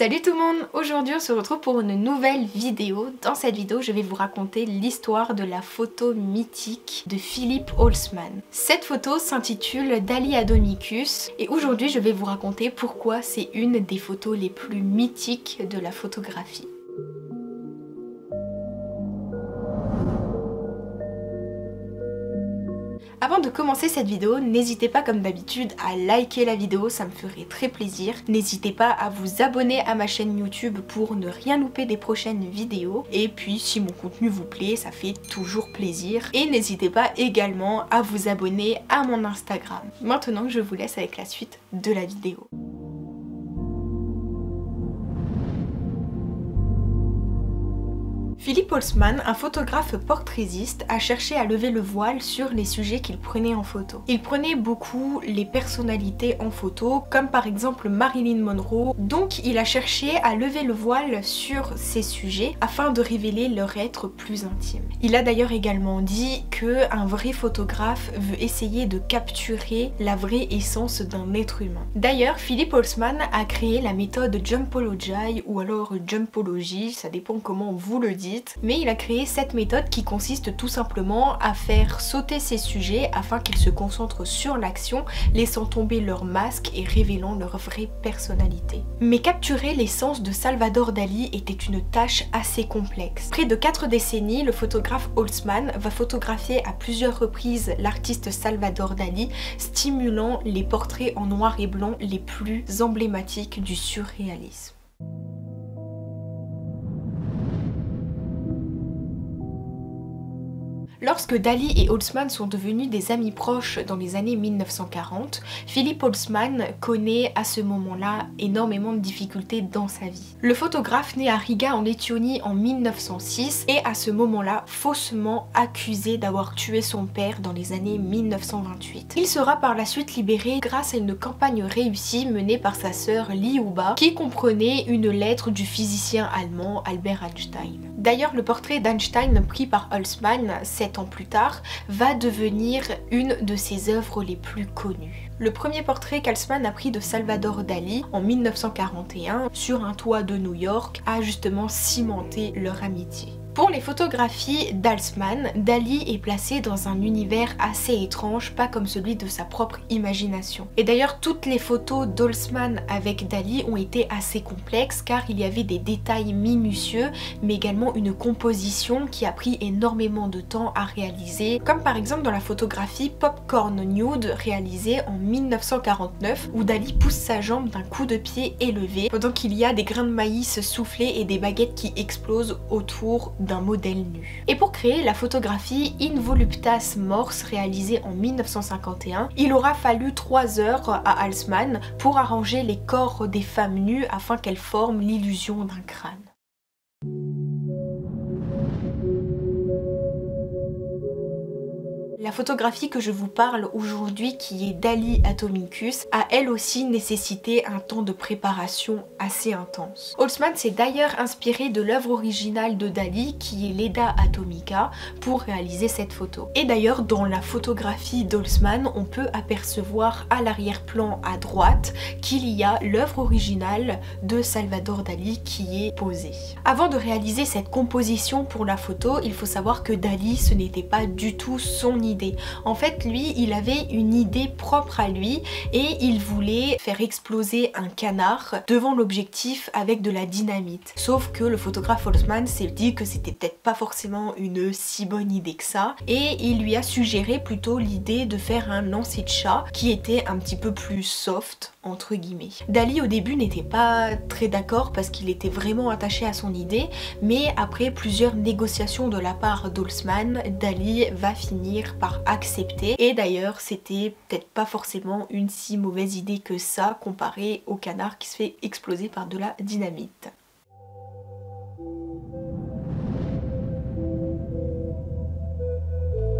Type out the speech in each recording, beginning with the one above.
Salut tout le monde, aujourd'hui on se retrouve pour une nouvelle vidéo. Dans cette vidéo je vais vous raconter l'histoire de la photo mythique de Philip Holzman. Cette photo s'intitule Dali Adomicus et aujourd'hui je vais vous raconter pourquoi c'est une des photos les plus mythiques de la photographie. Avant de commencer cette vidéo, n'hésitez pas comme d'habitude à liker la vidéo, ça me ferait très plaisir. N'hésitez pas à vous abonner à ma chaîne YouTube pour ne rien louper des prochaines vidéos. Et puis si mon contenu vous plaît, ça fait toujours plaisir. Et n'hésitez pas également à vous abonner à mon Instagram. Maintenant je vous laisse avec la suite de la vidéo. Philip Holzman, un photographe portraitiste, a cherché à lever le voile sur les sujets qu'il prenait en photo. Il prenait beaucoup les personnalités en photo, comme par exemple Marilyn Monroe, donc il a cherché à lever le voile sur ces sujets afin de révéler leur être plus intime. Il a d'ailleurs également dit qu'un vrai photographe veut essayer de capturer la vraie essence d'un être humain. D'ailleurs, Philip Holzman a créé la méthode Jumpology ou alors Jumpology, ça dépend comment vous le dites. Mais il a créé cette méthode qui consiste tout simplement à faire sauter ces sujets afin qu'ils se concentrent sur l'action, laissant tomber leur masque et révélant leur vraie personnalité. Mais capturer l'essence de Salvador Dali était une tâche assez complexe. Près de 4 décennies, le photographe Holzman va photographier à plusieurs reprises l'artiste Salvador Dali, stimulant les portraits en noir et blanc les plus emblématiques du surréalisme. Lorsque Dali et Holzman sont devenus des amis proches dans les années 1940, Philip Holzman connaît à ce moment-là énormément de difficultés dans sa vie. Le photographe né à Riga en Lettonie en 1906 est à ce moment-là faussement accusé d'avoir tué son père dans les années 1928. Il sera par la suite libéré grâce à une campagne réussie menée par sa sœur Liuba qui comprenait une lettre du physicien allemand Albert Einstein. D'ailleurs, le portrait d'Einstein pris par Holzman 7 ans plus tard va devenir une de ses œuvres les plus connues. Le premier portrait qu'Holzman a pris de Salvador Dali en 1941 sur un toit de New York a justement cimenté leur amitié. Pour les photographies d'Holzman, Dali est placé dans un univers assez étrange, pas comme celui de sa propre imagination. Et d'ailleurs, toutes les photos d'Holzman avec Dali ont été assez complexes car il y avait des détails minutieux, mais également une composition qui a pris énormément de temps à réaliser, comme par exemple dans la photographie Popcorn Nude réalisée en 1949 où Dali pousse sa jambe d'un coup de pied élevé pendant qu'il y a des grains de maïs soufflés et des baguettes qui explosent autour d'un modèle nu. Et pour créer la photographie In Voluptas Mors réalisée en 1951, il aura fallu 3 heures à Holzman pour arranger les corps des femmes nues afin qu'elles forment l'illusion d'un crâne. La photographie que je vous parle aujourd'hui, qui est Dali Atomicus, a elle aussi nécessité un temps de préparation assez intense. Holzman s'est d'ailleurs inspiré de l'œuvre originale de Dali, qui est l'Eda Atomica, pour réaliser cette photo. Et d'ailleurs, dans la photographie d'Holzman, on peut apercevoir à l'arrière-plan à droite qu'il y a l'œuvre originale de Salvador Dali qui est posée. Avant de réaliser cette composition pour la photo, il faut savoir que Dali, ce n'était pas du tout son idée. En fait, lui, il avait une idée propre à lui et il voulait faire exploser un canard devant l'objectif avec de la dynamite. Sauf que le photographe Holzman s'est dit que c'était peut-être pas forcément une si bonne idée que ça et il lui a suggéré plutôt l'idée de faire un lancer de chat qui était un petit peu plus soft entre guillemets. Dali au début n'était pas très d'accord parce qu'il était vraiment attaché à son idée, mais après plusieurs négociations de la part d'Holzman, Dali va finir par accepter et d'ailleurs c'était peut-être pas forcément une si mauvaise idée que ça comparé au canard qui se fait exploser par de la dynamite.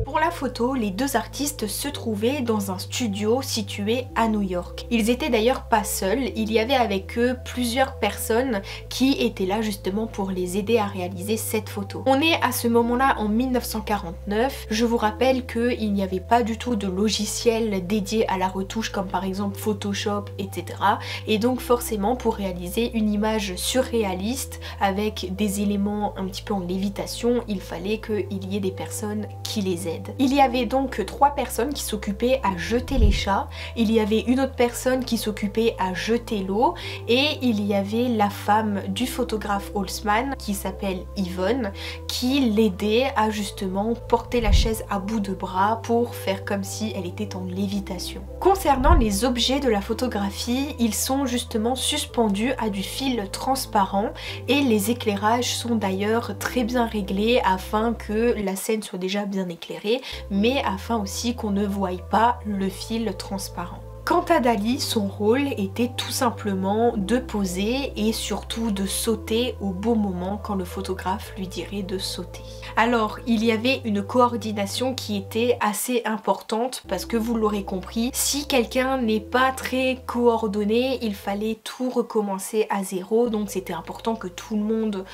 Pour la la photo, les deux artistes se trouvaient dans un studio situé à New York. Ils étaient d'ailleurs pas seuls, il y avait avec eux plusieurs personnes qui étaient là justement pour les aider à réaliser cette photo. On est à ce moment-là en 1949, je vous rappelle qu'il n'y avait pas du tout de logiciel dédié à la retouche comme par exemple Photoshop, etc. Et donc forcément pour réaliser une image surréaliste avec des éléments un petit peu en lévitation, il fallait qu'il y ait des personnes qui les aident. Il y avait donc 3 personnes qui s'occupaient à jeter les chats, il y avait une autre personne qui s'occupait à jeter l'eau et il y avait la femme du photographe Holzman qui s'appelle Yvonne qui l'aidait à justement porter la chaise à bout de bras pour faire comme si elle était en lévitation. Concernant les objets de la photographie, ils sont justement suspendus à du fil transparent et les éclairages sont d'ailleurs très bien réglés afin que la scène soit déjà bien éclairée mais afin aussi qu'on ne voie pas le fil transparent. Quant à Dali, son rôle était tout simplement de poser et surtout de sauter au bon moment quand le photographe lui dirait de sauter. Alors il y avait une coordination qui était assez importante parce que vous l'aurez compris, si quelqu'un n'est pas très coordonné, il fallait tout recommencer à zéro, donc c'était important que tout le monde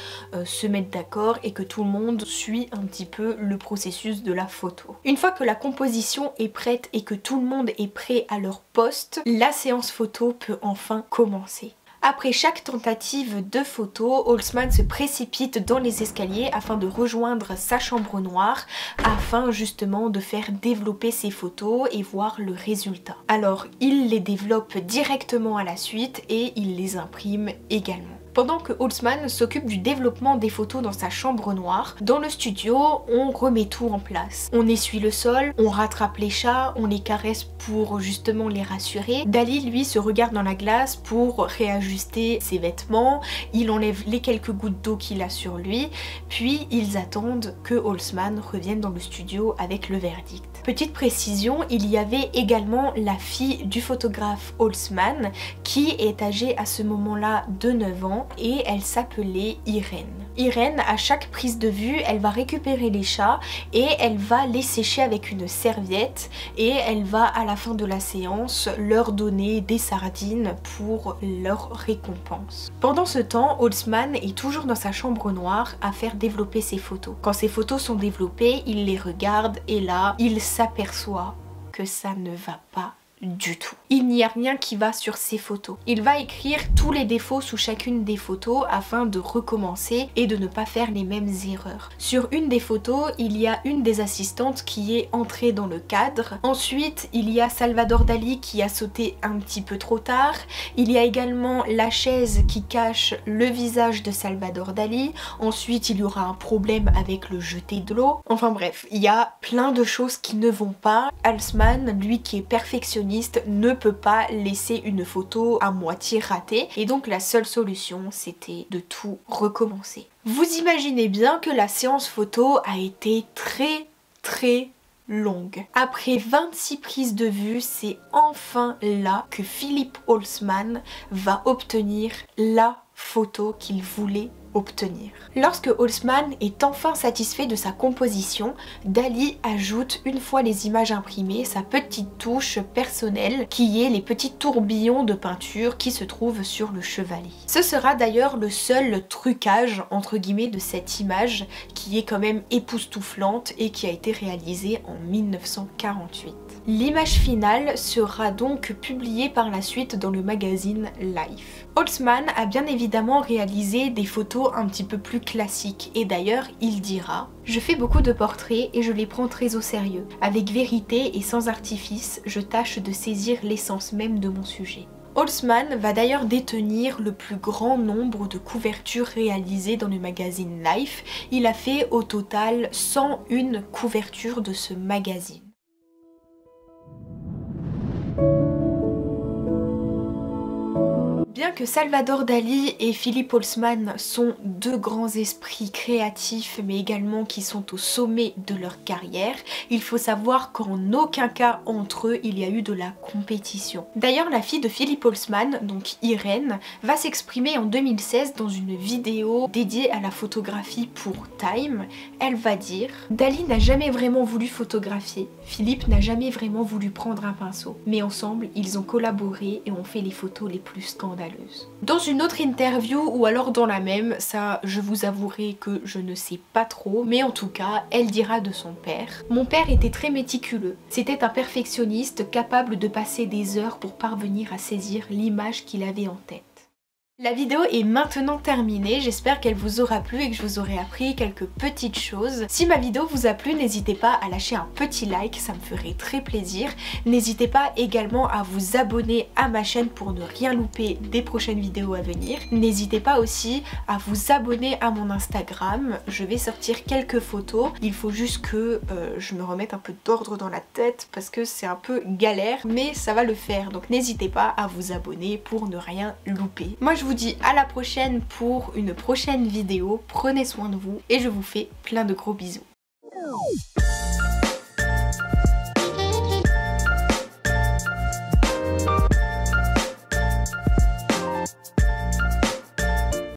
se mette d'accord et que tout le monde suit un petit peu le processus de la photo. Une fois que la composition est prête et que tout le monde est prêt à leur poste, la séance photo peut enfin commencer. Après chaque tentative de photo, Holzman se précipite dans les escaliers afin de rejoindre sa chambre noire afin justement de faire développer ses photos et voir le résultat. Alors il les développe directement à la suite et il les imprime également. Pendant que Holzman s'occupe du développement des photos dans sa chambre noire, dans le studio, on remet tout en place. On essuie le sol, on rattrape les chats, on les caresse pour justement les rassurer. Dali, lui, se regarde dans la glace pour réajuster ses vêtements, il enlève les quelques gouttes d'eau qu'il a sur lui, puis ils attendent que Holzman revienne dans le studio avec le verdict. Petite précision, il y avait également la fille du photographe Holzman qui est âgée à ce moment-là de 9 ans et elle s'appelait Irène. Irène, à chaque prise de vue, elle va récupérer les chats et elle va les sécher avec une serviette et elle va à la fin de la séance leur donner des sardines pour leur récompense. Pendant ce temps, Holzman est toujours dans sa chambre noire à faire développer ses photos. Quand ses photos sont développées, il les regarde et là, il s'aperçoit que ça ne va pas du tout. Il n'y a rien qui va sur ces photos. Il va écrire tous les défauts sous chacune des photos afin de recommencer et de ne pas faire les mêmes erreurs. Sur une des photos, il y a une des assistantes qui est entrée dans le cadre. Ensuite, il y a Salvador Dali qui a sauté un petit peu trop tard. Il y a également la chaise qui cache le visage de Salvador Dali. Ensuite, il y aura un problème avec le jeté de l'eau. Enfin bref, il y a plein de choses qui ne vont pas. Holzman, lui qui est perfectionniste, ne peut pas laisser une photo à moitié ratée et donc la seule solution c'était de tout recommencer. Vous imaginez bien que la séance photo a été très longue. Après 26 prises de vue, c'est enfin là que Philipp Holzman va obtenir la photo qu'il voulait obtenir. Lorsque Holzman est enfin satisfait de sa composition, Dali ajoute, une fois les images imprimées, sa petite touche personnelle qui est les petits tourbillons de peinture qui se trouvent sur le chevalet. Ce sera d'ailleurs le seul trucage entre guillemets de cette image qui est quand même époustouflante et qui a été réalisée en 1948. L'image finale sera donc publiée par la suite dans le magazine Life. Holzman a bien évidemment réalisé des photos un petit peu plus classiques et d'ailleurs il dira « Je fais beaucoup de portraits et je les prends très au sérieux. Avec vérité et sans artifice, je tâche de saisir l'essence même de mon sujet. » Holzman va d'ailleurs détenir le plus grand nombre de couvertures réalisées dans le magazine Life. Il a fait au total 101 couvertures de ce magazine. Bien que Salvador Dali et Philippe Holzman sont deux grands esprits créatifs mais également qui sont au sommet de leur carrière, il faut savoir qu'en aucun cas entre eux il y a eu de la compétition. D'ailleurs la fille de Philippe Holzman, donc Irène, va s'exprimer en 2016 dans une vidéo dédiée à la photographie pour Time. Elle va dire: Dali n'a jamais vraiment voulu photographier, Philippe n'a jamais vraiment voulu prendre un pinceau, mais ensemble ils ont collaboré et ont fait les photos les plus scandaleuses. Dans une autre interview ou alors dans la même, ça je vous avouerai que je ne sais pas trop, mais en tout cas elle dira de son père: mon père était très méticuleux, c'était un perfectionniste capable de passer des heures pour parvenir à saisir l'image qu'il avait en tête. La vidéo est maintenant terminée, j'espère qu'elle vous aura plu et que je vous aurai appris quelques petites choses. Si ma vidéo vous a plu, n'hésitez pas à lâcher un petit like, ça me ferait très plaisir. N'hésitez pas également à vous abonner à ma chaîne pour ne rien louper des prochaines vidéos à venir. N'hésitez pas aussi à vous abonner à mon Instagram, je vais sortir quelques photos. Il faut juste que je me remette un peu d'ordre dans la tête parce que c'est un peu galère, mais ça va le faire. Donc n'hésitez pas à vous abonner pour ne rien louper. Moi je vous dis à la prochaine pour une prochaine vidéo, prenez soin de vous et je vous fais plein de gros bisous.